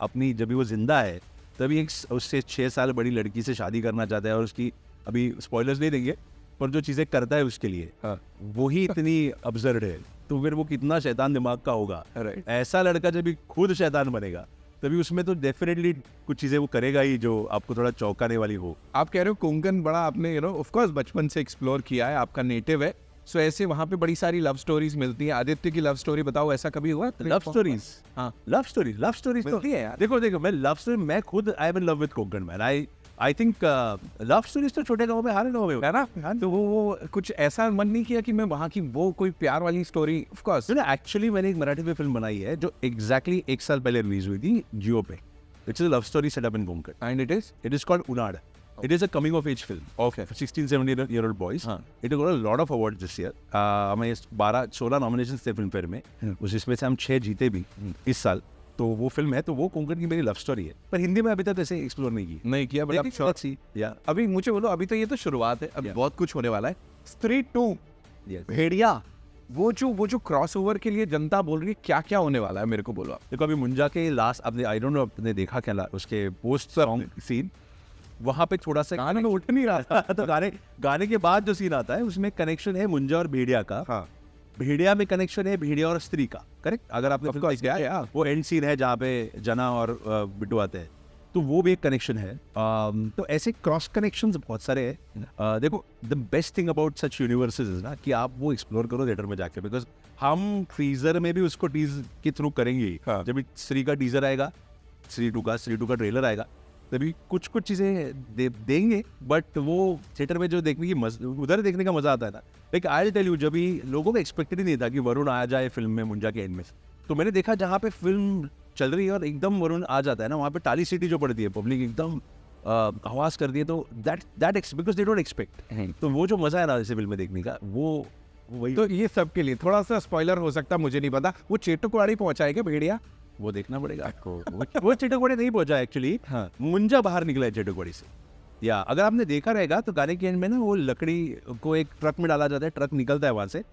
अपनी, जब भी वो जिंदा है, तभी एक उससे 6 साल बड़ी लड़की से शादी करना चाहता है, और उसकी, अभी स्पॉयलर्स नहीं देंगे, पर जो चीजें करता है उसके लिए, वो ही इतनी अब्सर्ड है. तो फिर वो कितना शैतान दिमाग का होगा. ऐसा लड़का जब भी खुद शैतान बनेगा, तभी उसमें तो डेफिनेटली कुछ चीजें वो करेगा ही जो आपको थोड़ा चौंकाने वाली हो. आप कह रहे हो कोंकण बड़ा आपने, ऑफ कोर्स बचपन से एक्सप्लोर किया है, आपका नेटिव है, सो ऐसे वहाँ पे बड़ी सारी लव स्टोरीज मिलती हैं. आदित्य की लव स्टोरी बताओ, ऐसा कभी हुआ? लव स्टोरीज, हाँ, लव स्टोरीज तो है यार. देखो मैं खुद I am in love with Konkan man. I think love stories तो छोटे गाँव में, हर गाँव में है ना. तो वो कुछ ऐसा मन नहीं किया कि मैं वहाँ की वो कोई प्यार वाली स्टोरी? ऑफ कोर्स एक्चुअली मैंने एक मराठी में फिल्म बनाई है जो एग्जैक्टली 1 साल पहले रिलीज हुई थी जियो पे. It's a love story set up in Konkan, and it is called Unaad. It is a coming of age film of 16-17-year-old boys. It got a lot of awards this year. हमें 12-16 nominations थे फिल्म फेयर में. इसमें से हम 6 जीते भी इस साल. तो वो फिल्म है, तो वो कोंकण की मेरी लव स्टोरी है, पर हिंदी में अभी तक ऐसे एक्सप्लोर नहीं की। नहीं किया, बट अब शॉर्ट सी या अभी मुझे बोलो, अभी तो ये तो शुरुआत है, अब Yeah. बहुत कुछ होने वाला है। स्त्री 2 भेड़िया, वो जो क्रॉसओवर के लिए जनता बोल रही है, क्या क्या होने वाला है मेरे को बोलो आप। देखो अभी मुंजा के लास्ट आपने आई डोंट नो आपने देखा क्या उसके पोस्ट सॉन्ग सीन, वहां पे थोड़ा सा गाने में उठ नहीं रहा था। तो गाने के बाद जो सीन आता है उसमें कनेक्शन है मुंजा और भेड़िया का। हाँ, भेड़िया में कनेक्शन है भेड़िया और स्त्री का, करेक्ट। अगर आपने Of फिल्म course, देखी है, yeah. वो एंड सीन है जहाँ पे जना और बिट्टू आते हैं, तो वो भी एक कनेक्शन है। तो ऐसे क्रॉस कनेक्शंस बहुत सारे हैं। देखो the best thing about such universes is ना कि आप वो एक्सप्लोर करो थिएटर में जाके, बिकॉज हम टीजर में भी उसको टीज के थ्रू करेंगे ही। हाँ. जब स्त्री का टीजर आएगा, स्त्री टू का ट्रेलर आएगा, तभी कुछ चीजें देंगे, बट वो थिएटर में जो देखने की उधर देखने का मजा आता है ना। लाइक आई टेल यू, जब भी लोगों को एक्सपेक्टेड ही नहीं था कि वरुण आ जाए फिल्म में मुंजा के एंड में, तो मैंने देखा जहाँ पे फिल्म चल रही है और एकदम वरुण आ जाता है ना, वहाँ पे ताली सीटी जो पड़ती है, पब्लिक एकदम आवाज कर दी है, तो that because they don't expect. तो वो जो मजा है ना इसे फिल्म में देखने का, वो वही तो ये सब के लिए थोड़ा सा स्पॉइलर हो सकता, मुझे नहीं पता। वो चेटुकवाड़ी पहुंचाएगा भेड़िया? वो देखना पड़ेगा आपको। वो चेटकवाड़ी नहीं पहुंचा एक्चुअली, हाँ. मुंजा बाहर निकला है चेटकवाड़ी से। या अगर आपने देखा रहेगा तो गाने के एंड में ना वो लकड़ी को एक ट्रक में डाला जाता है, ट्रक निकलता है वहां से,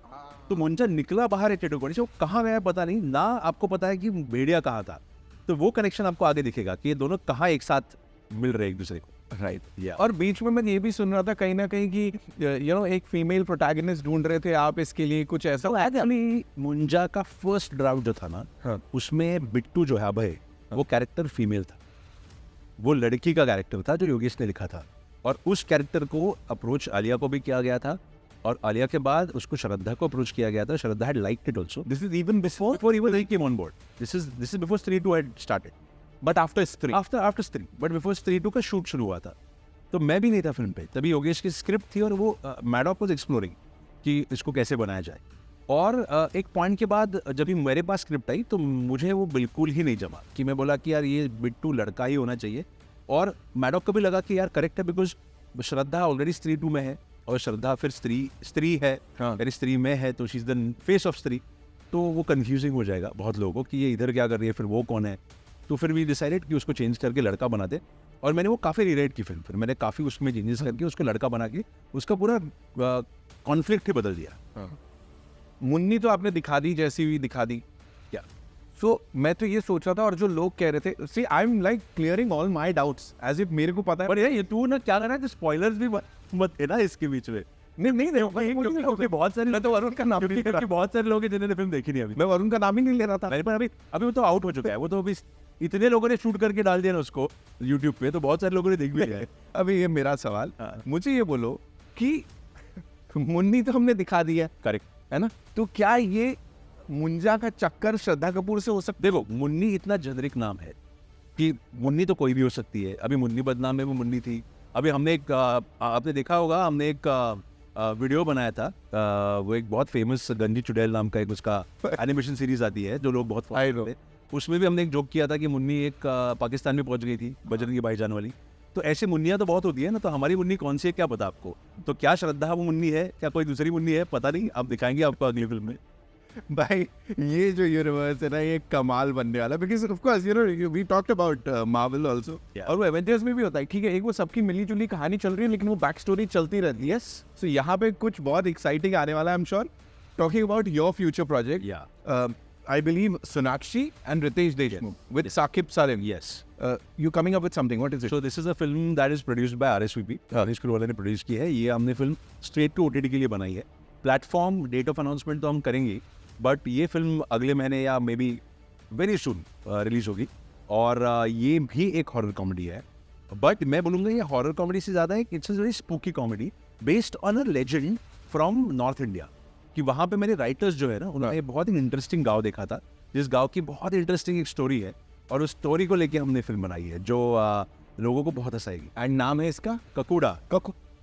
तो मुंजा निकला बाहर है चेटकवाड़ी से। वो कहाँ गया पता नहीं ना, आपको पता है कि भेड़िया कहाँ था, तो वो कनेक्शन आपको आगे दिखेगा कि ये दोनों कहाँ एक साथ मिल रहे एक दूसरे को। राइट। या और बीच में मैं ये भी सुन रहा था कहीं ना कहीं कि एक फीमेल प्रोटैगनिस्ट ढूंढ रहे थे आप इसके लिए, कुछ ऐसा। एक्चुअली मुंजा का फर्स्ट ड्राफ्ट जो था ना, हाँ. उसमें बिट्टू जो है अभय, वो कैरेक्टर फीमेल था, वो लड़की का कैरेक्टर था जो योगेश ने लिखा था, और उस कैरेक्टर को अप्रोच आलिया को भी किया गया था, और आलिया के बाद उसको श्रद्धा को अप्रोच किया गया था। Shraddha had liked it also. This is even before even he came on board. This is before Stree 2 had started, but after Stree, after Stree, but before Stree 2 का शूट शुरू हुआ था। तो मैं भी नहीं था फिल्म पे, तभी योगेश की स्क्रिप्ट थी और वो मैडॉक वाज एक्सप्लोरिंग कि इसको कैसे बनाया जाए। और एक पॉइंट के बाद जब भी मेरे पास स्क्रिप्ट आई तो मुझे वो बिल्कुल ही नहीं जमा, कि मैं बोला कि यार ये बिट्टू लड़का ही होना चाहिए। और मैडॉक को भी लगा कि यार करेक्ट है, बिकॉज श्रद्धा ऑलरेडी स्त्री 2 में है, और श्रद्धा फिर स्त्री है, यानी स्त्री में है, तो she is the face of स्त्री, तो वो कंफ्यूजिंग हो जाएगा बहुत लोगों को कि ये इधर क्या कर रही है, फिर वो कौन है। तो फिर भी डिसाइडेड कि उसको चेंज करके लड़का बना दे, और मैंने वो काफ़ी रिलेट की फिल्म, फिर मैंने काफ़ी उसमें चेंजेस करके उसको लड़का बना के उसका पूरा कॉन्फ्लिक्ट ही बदल दिया। मुन्नी तो आपने दिखा दी, जैसी हुई दिखा दी। क्या सो मैं तो ये सोच रहा था, और जो लोग कह रहे थे, see I am like clearing all my doubts as if मेरे को पता है। पर यार ये तू ना क्या कर रहा है, स्पॉयलर्स भी मत है ना इसके बीच में। नहीं, बहुत सारे, मैं तो वरुण का नाम नहीं ले रहा, बहुत सारे लोग हैं जिन्होंने फिल्म देखी नहीं अभी। मैं वरुण का नाम ही नहीं ले रहा था। मेरे पर अभी वो तो आउट हो चुका है, वो तो अभी इतने लोगों ने शूट करके डाल दिया ना उसको यूट्यूब पे, तो बहुत सारे लोगों ने देख भी लिया है। अभी ये मेरा सवाल, हाँ. मुझे ये बोलो कि मुन्नी तो हमने दिखा दिया, करेक्ट है ना, तो क्या ये मुंजा का चक्कर श्रद्धा कपूर से हो सकता? देखो मुन्नी इतना जेनरिक नाम है कि मुन्नी तो कोई भी हो सकती है। अभी मुन्नी बदनाम में वो मुन्नी थी। अभी हमने एक आपने देखा होगा, हमने एक वीडियो बनाया था, वो एक बहुत फेमस गंजी चुड़ैल नाम का एक उसका एनिमेशन सीरीज आती है जो लोग बहुत I know. थे। उसमें भी हमने एक जोक किया था कि मुन्नी एक पाकिस्तान में पहुंच गई थी, बजरंगी भाईजान वाली। तो ऐसे मुन्नियाँ तो बहुत होती है ना, तो हमारी मुन्नी कौन सी है क्या पता आपको? तो क्या श्रद्धा वो मुन्नी है, क्या कोई दूसरी मुन्नी है, पता नहीं, आप दिखाएंगे आपको अगली फिल्म में। भाई ये जो यूनिवर्स है ना, ये कमाल बनने वाला, because of course we talked about Marvel also, और वो एवेंजर्स में भी होता है। ठीक है, एक वो सबकी मिली जुली कहानी चल रही है, लेकिन वो बैक स्टोरी चलती रहती है। सो यहाँ पे कुछ बहुत एक्साइटिंग आने वाला है, I am sure. Talking about your future project, I believe Sonakshi and Ritesh Deshmukh with Saqib Salim. Yes. You coming up with something? What is it? So this is a film that is produced by RSVP. Harish Kurwala ने प्रोड्यूस की है। ये हमने फिल्म स्ट्रेट टू OTT के लिए बनाई है। प्लेटफॉर्म डेट ऑफ अनाउंसमेंट तो हम करेंगे, बट ये फिल्म अगले महीने या may be very soon release होगी। और ये भी एक हॉरर कॉमेडी है, बट मैं बोलूँगा ये हॉरर कॉमेडी से ज़्यादा it's a very spooky comedy based on a legend from north India. कि वहाँ पे मेरे राइटर्स जो है ना, उन्होंने बहुत ही इंटरेस्टिंग गांव देखा था, जिस गांव की बहुत इंटरेस्टिंग एक स्टोरी है, और उस स्टोरी को लेके हमने फिल्म बनाई है जो लोगों को बहुत हंसाएगी। एंड नाम है इसका ककूड़ा।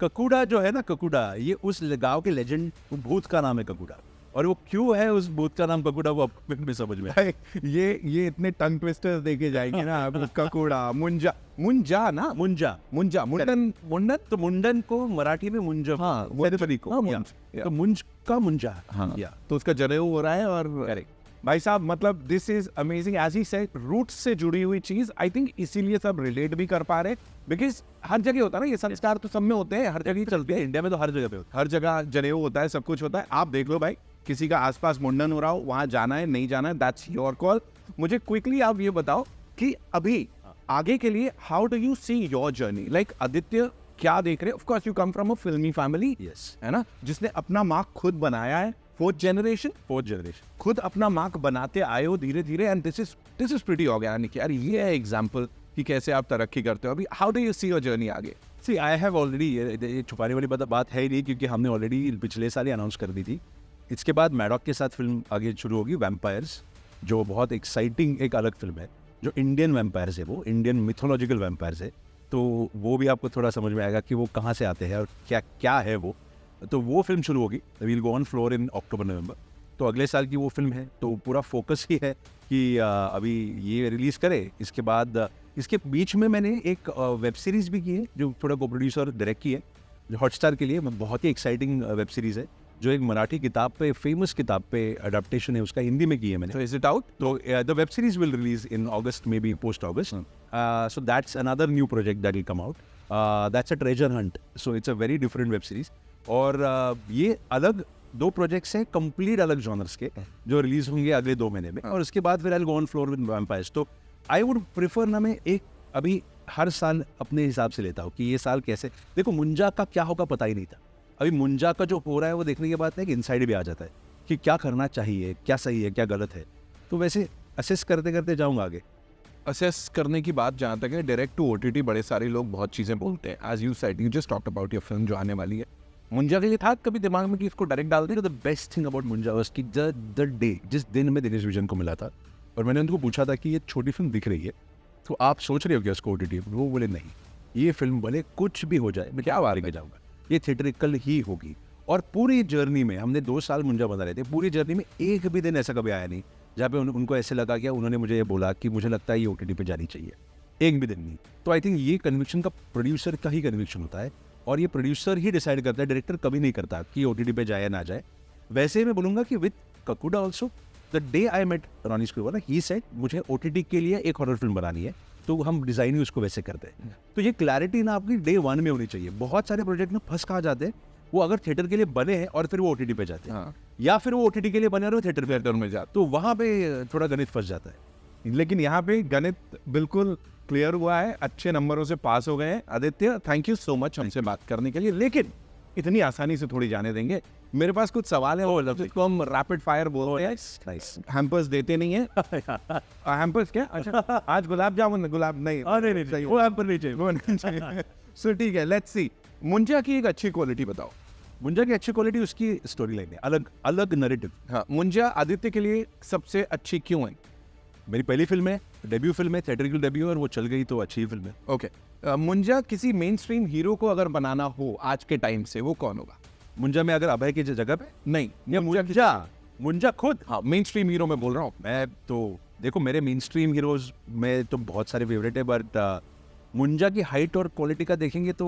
ककूड़ा जो है ना, ककूड़ा ये उस गांव के लेजेंड भूत का नाम है ककूड़ा, और वो क्यों है उस भूत का नाम ककूड़ा वो आपको फिल्म में समझ में आए। ये इतने टंग ट्विस्टर्स देके जाएंगे ना। ककूड़ा, मुंजा ना, मुंडन तो मुंडन को मराठी में मुंज, हाँ, सेरेमनी को, हाँ, या, मुंज, या। तो मुंज का मुंजा, हाँ, या तो उसका जनेऊ हो रहा है, और करेक्ट। भाई साहब मतलब this is amazing as he said, roots से जुड़ी हुई चीज आई थिंक इसीलिए सब रिलेट भी कर पा रहे, बिकॉज हर जगह होता है ना ये संस्कार, तो सब में होते हैं, हर जगह ही चलते हैं, इंडिया में तो हर जगह पे होता हर जगह जनेऊ होता है, सब कुछ होता है। आप देख लो भाई, किसी का आसपास मुंडन हो रहा हो, वहां जाना है नहीं जाना है, दैट्स योर कॉल। मुझे क्विकली आप ये बताओ कि अभी आगे के लिए how do you see your journey, like Aditya क्या देख रहे हैं? Of course you come from a फिल्मी फैमिली, है। यस, है ना, जिसने अपना मार्क खुद बनाया है, फोर्थ जनरेशन, खुद अपना मार्क बनाते आए हो धीरे धीरे, and this is pretty organic यार। ये है एग्जांपल कि कैसे आप तरक्की करते हो। अभी how do you see your journey आगे? सी आई हैव ऑलरेडी, ये छुपाने वाली बात है ही नहीं, क्योंकि हमने ऑलरेडी पिछले साल ही अनाउंस कर दी थी। इसके बाद मैडॉक के साथ फिल्म आगे शुरू होगी, वैम्पायर्स, जो बहुत एक्साइटिंग एक अलग फिल्म है, जो इंडियन वैम्पायर्स है, वो इंडियन मिथोलॉजिकल वैम्पायर्स है। तो वो भी आपको थोड़ा समझ में आएगा कि वो कहाँ से आते हैं और क्या क्या है वो। तो वो फिल्म शुरू होगी, will go on floor in October November. तो अगले साल की वो फिल्म है, तो पूरा फोकस ही है कि अभी ये रिलीज़ करे। इसके बाद इसके बीच में मैंने एक वेब सीरीज़ भी की है, जो थोड़ा को प्रोड्यूसर डायरेक्ट की है, जो हॉटस्टार के लिए बहुत ही एक्साइटिंग वेब सीरीज़ है, जो एक मराठी किताब पे, फेमस किताब पे अडेप्टेशन है उसका, हिंदी में की है मैंने। So is it out? तो the web series will release in August, may be post August. So that's another new project that will come out. That's a treasure hunt. So it's a very different web series. और ये अलग दो प्रोजेक्ट्स हैं, कंप्लीट अलग जॉनर्स के, जो रिलीज होंगे अगले 2 महीने में। और उसके बाद फिर I will go on floor with vampires. तो आई वुड प्रिफर ना, मैं एक अभी हर साल अपने हिसाब से लेता हूँ कि ये साल कैसे, देखो मुंजा का क्या होगा पता ही नहीं था। अभी मुंजा का जो हो रहा है वो देखने के बाद है कि इनसाइड भी आ जाता है कि क्या करना चाहिए, क्या सही है, क्या गलत है। तो वैसे असेस करते करते जाऊंगा आगे। असेस करने की बात जहाँ तक है, डायरेक्ट टू ओटीटी बड़े सारे लोग बहुत चीज़ें बोलते हैं। As you said, you just talked about your film जो आने वाली है, मुंजा के लिए था कभी दिमाग में कि इसको डायरेक्ट डाल दें? The best thing about Munjya was कि द डे, जिस दिन मैं दिनेश विजन को मिला था और मैंने उनको पूछा था कि ये छोटी फिल्म दिख रही है, तो आप सोच रहे हो क्या उसको ओटीटी? वो बोले नहीं, ये फिल्म भले कुछ भी हो जाए, मैं क्या वार के जाऊँगा, ये थिएटरिकल ही होगी। और पूरी जर्नी में हमने 2 साल मुंजा बना रहे थे, पूरी जर्नी में एक भी दिन ऐसा कभी आया नहीं जहाँ पे उनको ऐसे लगा कि उन्होंने मुझे ये बोला कि मुझे लगता है ये ओटीटी पे जानी चाहिए, एक भी दिन नहीं। तो आई थिंक ये कन्विक्शन का प्रोड्यूसर का ही कन्विक्शन होता है, और ये प्रोड्यूसर ही डिसाइड करता है, डायरेक्टर कभी नहीं करता कि ओटीटी पे जाए या ना जाए। वैसे मैं बोलूँगा कि with Kakuda also, the day I met Ronnie Screwvala, he said मुझे ओटीटी के लिए एक हॉरर फिल्म बनानी है, तो हम डिज़ाइन ही उसको वैसे करते हैं। तो ये क्लैरिटी ना आपकी डे 1 में होनी चाहिए। बहुत सारे प्रोजेक्ट ना फंस कहाँ जाते हैं, वो अगर थिएटर के लिए बने हैं और फिर वो ओटीटी पे जाते हैं, या फिर वो ओटीटी के लिए बने और वो थिएटर में जाते, तो वहाँ पे थोड़ा गणित फंस जाता है। लेकिन यहाँ पे गणित बिल्कुल क्लियर हुआ है, अच्छे नंबरों से पास हो गए हैं। Aditya, thank you so much हमसे बात करने के लिए, लेकिन इतनी आसानी से थोड़ी जाने देंगे। मेरे पास कुछ सवाल है, जिसको हम रैपिड फायर बोलते हैं। नाइस। हैम्पर्स देते नहीं है। हैम्पर्स क्या? अच्छा, आज गुलाब जामुन, गुलाब नहीं, नहीं, वो हैम्पर नहीं चाहिए, वो नहीं चाहिए। सो ठीक है, लेट्स सी। मुंजा की एक अच्छी क्वालिटी बताओ। मुंजा की अच्छी क्वालिटी उसकी स्टोरी लाइन है, अलग अलग नैरेटिव। हाँ, मुंजा आदित्य के लिए सबसे अच्छी क्यों है? मेरी पहली फिल्म है, डेब्यू फिल्म है, थिएटरिकल डेब्यू, और वो चल गई तो अच्छी फिल्म है। ओके, मुंजा किसी मेन स्ट्रीम हीरो को अगर बनाना हो आज के टाइम से, वो कौन होगा? मुंजा में अगर अभय की जगह पे नहीं, मुंजा खुद, हाँ, मेन स्ट्रीम हीरो में बोल रहा हूँ मैं। तो देखो, मेरे मेन स्ट्रीम हीरोज में तो बहुत सारे फेवरेट है, बट मुंजा की हाइट और क्वालिटी का देखेंगे तो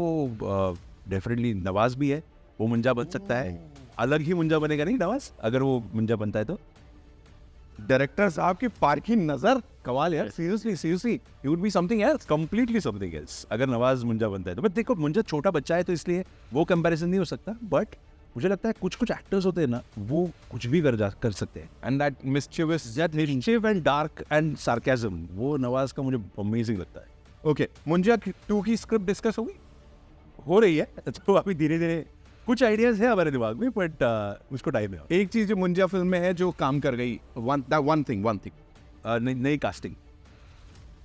डेफिनेटली नवाज भी है, वो मुंजा बन सकता है। अलग ही मुंजा बनेगा नहीं नवाज, अगर वो मुंजा बनता है तो। डायरेक्टर साहब की पारखी नजर, कमाल यार। Seriously you would be something else, completely something else अगर नवाज मुंजा बनता है तो। बट देखो, मुंजा छोटा बच्चा है तो इसलिए वो कंपैरिजन नहीं हो सकता, बट मुझे लगता है कुछ एक्टर्स होते हैं ना, वो कुछ भी कर सकते हैं। And that mischievous and dark and sarcasm, वो नवाज का मुझे अमेजिंग लगता है। ओके, मुंजा 2 की स्क्रिप्ट डिस्कस होगी? हो रही है, तो अभी धीरे धीरे कुछ आइडियाज है हमारे दिमाग में, बट उसको टाइम है। एक चीज जो मुंजा फिल्म में है जो काम कर गई, वन थिंग नई कास्टिंग।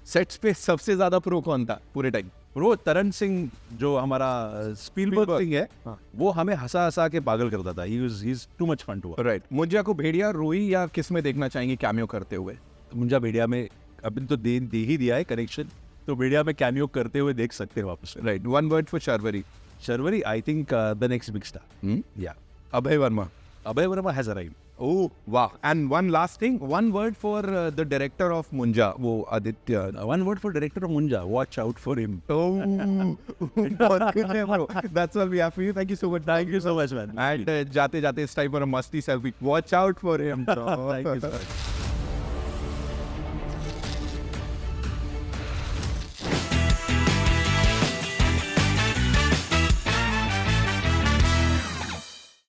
सेट्स पे सबसे ज्यादा प्रो कौन था पूरे टाइम? वो तरन सिंह, जो हमारा स्पीलबर्ग सिंह है, हाँ। वो हमें हंसा हंसा के पागल करता था। He is too much fun to work. Right. Munjya को भेड़िया, रोई या किस में देखना चाहेंगे कैमियो करते हुए? मुंजा भेड़िया में अभी तो दे ही दिया है कनेक्शन, तो भेड़िया में कैमियो करते हुए देख सकते हैं वापस। Right. 1 word for Sharvari? Sharvari, I think the next big star. या Abhay Verma? Abhay Verma has arrived. Oh wow! And one last thing, 1 word for the director of Munja, वो Aditya. 1 word for director of Munja, watch out for him. Oh, बहुत good है bro. That's all we have for you. Thank you so much. Thank you so much, man. And जाते जाते इस टाइम पर मस्ती selfie, watch out for him. Thank you so much.